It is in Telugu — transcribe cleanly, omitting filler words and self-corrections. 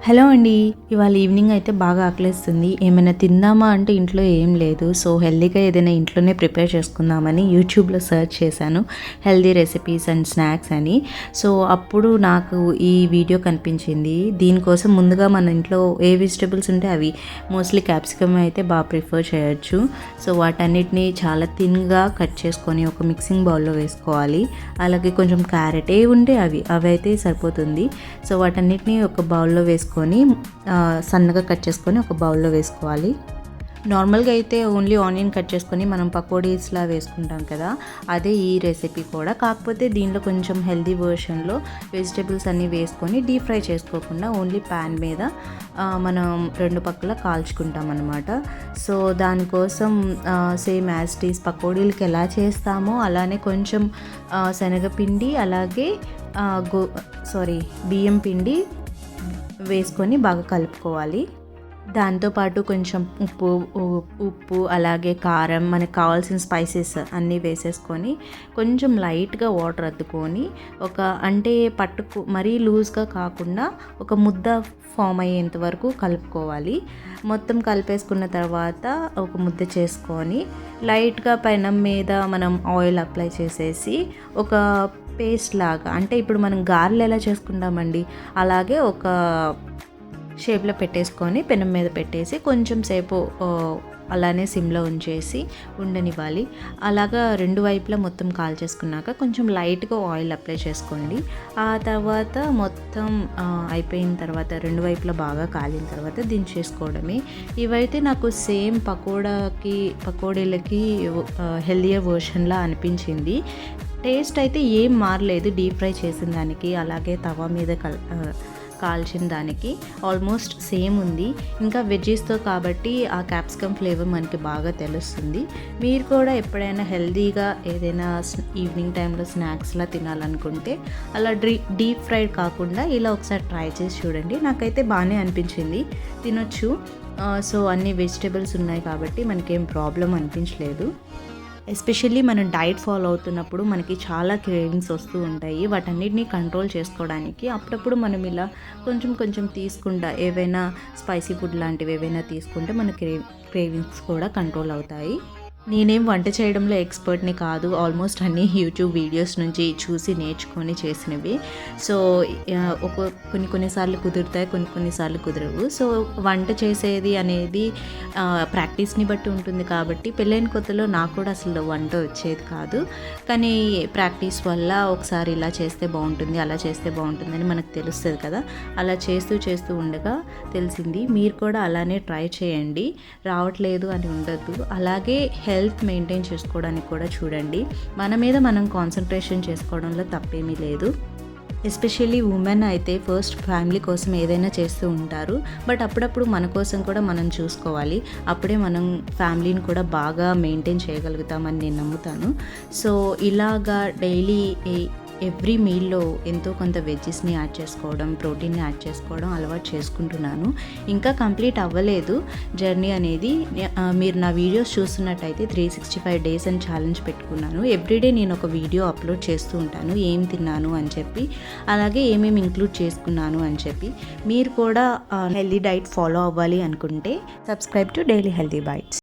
హలో అండి. ఇవాళ ఈవినింగ్ అయితే బాగా ఆకలేస్తుంది. ఏమైనా తిందామా అంటే ఇంట్లో ఏం లేదు. సో హెల్తీగా ఏదైనా ఇంట్లోనే ప్రిపేర్ చేసుకుందామని యూట్యూబ్లో సెర్చ్ చేశాను హెల్తీ రెసిపీస్ అండ్ స్నాక్స్ అని. సో అప్పుడు నాకు ఈ వీడియో కనిపించింది. దీనికోసం ముందుగా మన ఇంట్లో ఏ వెజిటబుల్స్ ఉంటే అవి మోస్ట్లీ క్యాప్సికమ్ అయితే బాగా ప్రిఫర్ చేయొచ్చు. సో వాటన్నిటిని చాలా థిన్గా కట్ చేసుకొని ఒక మిక్సింగ్ బౌల్లో వేసుకోవాలి. అలాగే కొంచెం క్యారెట్ ఏ ఉంటే అవి అయితే సరిపోతుంది. సో వాటన్నిటిని ఒక బౌల్లో వేసుకొని సన్నగా కట్ చేసుకొని ఒక బౌల్లో వేసుకోవాలి. నార్మల్గా అయితే ఓన్లీ ఆనియన్ కట్ చేసుకొని మనం పకోడీస్లా వేసుకుంటాం కదా, అదే ఈ రెసిపీ కూడా. కాకపోతే దీనిలో కొంచెం హెల్దీ వర్షన్లో వెజిటేబుల్స్ అన్నీ వేసుకొని డీప్ ఫ్రై చేసుకోకుండా ఓన్లీ ప్యాన్ మీద మనం రెండు పక్కల కాల్చుకుంటాం అన్నమాట. సో దానికోసం సేమ్ యాజ్ టీస్ పకోడీలకి ఎలా చేస్తామో అలానే కొంచెం శనగపిండి అలాగే బియ్యం పిండి వేసుకొని బాగా కలుపుకోవాలి. దాంతోపాటు కొంచెం ఉప్పు అలాగే కారం, మనకు కావాల్సిన స్పైసెస్ అన్నీ వేసేసుకొని కొంచెం లైట్గా వాటర్ అద్దుకొని అంటే మరీ లూజ్గా కాకుండా ఒక ముద్ద ఫామ్ అయ్యేంత వరకు కలుపుకోవాలి. మొత్తం కలిపేసుకున్న తర్వాత ఒక ముద్ద చేసుకొని లైట్గా పెనం మీద మనం ఆయిల్ అప్లై చేసేసి ఒక పేస్ట్ లాగా, అంటే ఇప్పుడు మనం గారెలు ఎలా చేసుకుంటామండి అలాగే ఒక షేప్లో పెట్టేసుకొని పెనం మీద పెట్టేసి కొంచెం సేపు అలానే సిమ్లో ఉంచేసి ఉండనివ్వాలి. అలాగా రెండు వైపులా మొత్తం కాల్చేసుకున్నాక కొంచెం లైట్గా ఆయిల్ అప్లై చేసుకోండి. ఆ తర్వాత మొత్తం అయిపోయిన తర్వాత రెండు వైపులా బాగా కాలిన తర్వాత దించేసుకోవడమే. ఇవైతే నాకు సేమ్ పకోడీలకి హెల్దియర్ వర్షన్లా అనిపించింది. టేస్ట్ అయితే ఏం మారలేదు డీప్ ఫ్రై చేసిన దానికి అలాగే తవా మీద కాల్చిన దానికి ఆల్మోస్ట్ సేమ్ ఉంది. ఇంకా వెజ్జీస్తో కాబట్టి ఆ క్యాప్సికమ్ ఫ్లేవర్ మనకి బాగా తెలుస్తుంది. మీరు కూడా ఎప్పుడైనా హెల్తీగా ఏదైనా ఈవినింగ్ టైంలో స్నాక్స్లా తినాలనుకుంటే అలా డీప్ ఫ్రైడ్ కాకుండా ఇలా ఒకసారి ట్రై చేసి చూడండి. నాకైతే బాగానే అనిపించింది, తినొచ్చు. సో అన్ని వెజిటేబుల్స్ ఉన్నాయి కాబట్టి మనకేం ప్రాబ్లం అనిపించలేదు. ఎస్పెషల్లీ మనం డైట్ ఫాలో అవుతున్నప్పుడు మనకి చాలా క్రేవింగ్స్ వస్తూ ఉంటాయి. వాటన్నిటిని కంట్రోల్ చేసుకోవడానికి అప్పుడప్పుడు మనం ఇలా కొంచెం తీసుకుంటా ఏవైనా స్పైసీ ఫుడ్ లాంటివి ఏవైనా తీసుకుంటే మన క్రేవింగ్స్ కూడా కంట్రోల్ అవుతాయి. నేనేం వంట చేయడంలో ఎక్స్పర్ట్ని కాదు, ఆల్మోస్ట్ అన్నీ యూట్యూబ్ వీడియోస్ నుంచి చూసి నేర్చుకొని చేసినవి. సో కొన్నిసార్లు కుదురుతాయి, కొన్నిసార్లు కుదరవు. సో వంట చేసేది అనేది ప్రాక్టీస్ని బట్టి ఉంటుంది కాబట్టి పెళ్ళైన కొత్తలో నాకు కూడా అసలు వంట వచ్చేది కాదు. కానీ ప్రాక్టీస్ వల్ల ఒకసారి ఇలా చేస్తే బాగుంటుంది, అలా చేస్తే బాగుంటుందని మనకు తెలుస్తుంది కదా. అలా చేస్తూ ఉండగా తెలిసింది. మీరు కూడా అలానే ట్రై చేయండి, రావట్లేదు అని ఉండద్దు. అలాగే హెల్త్ మెయింటైన్ చేసుకోవడానికి కూడా చూడండి. మన మీద మనం కాన్సన్ట్రేషన్ చేసుకోవడంలో తప్పేమీ లేదు. ఎస్పెషల్లీ ఉమెన్ అయితే ఫస్ట్ ఫ్యామిలీ కోసం ఏదైనా చేస్తూ ఉంటారు. బట్ అప్పుడప్పుడు మన కోసం కూడా మనం చూసుకోవాలి. అప్పుడే మనం ఫ్యామిలీని కూడా బాగా మెయింటైన్ చేయగలుగుతామని నేను నమ్ముతాను. సో ఇలాగా డైలీ ఎవ్రీ మీల్లో ఎంతో కొంత వెజ్జెస్ని యాడ్ చేసుకోవడం, ప్రోటీన్ని యాడ్ చేసుకోవడం అలవాటు చేసుకుంటున్నాను. ఇంకా కంప్లీట్ అవ్వలేదు జర్నీ అనేది. మీరు నా వీడియోస్ చూస్తున్నట్టయితే 365 డేస్ అని ఛాలెంజ్ పెట్టుకున్నాను. ఎవ్రీడే నేను ఒక వీడియో అప్లోడ్ చేస్తూ ఉంటాను, ఏం తిన్నాను అని చెప్పి, అలాగే ఏమేమి ఇంక్లూడ్ చేసుకున్నాను అని చెప్పి. మీరు కూడా హెల్దీ డైట్ ఫాలో అవ్వాలి అనుకుంటే subscribe to Daily Healthy bytes.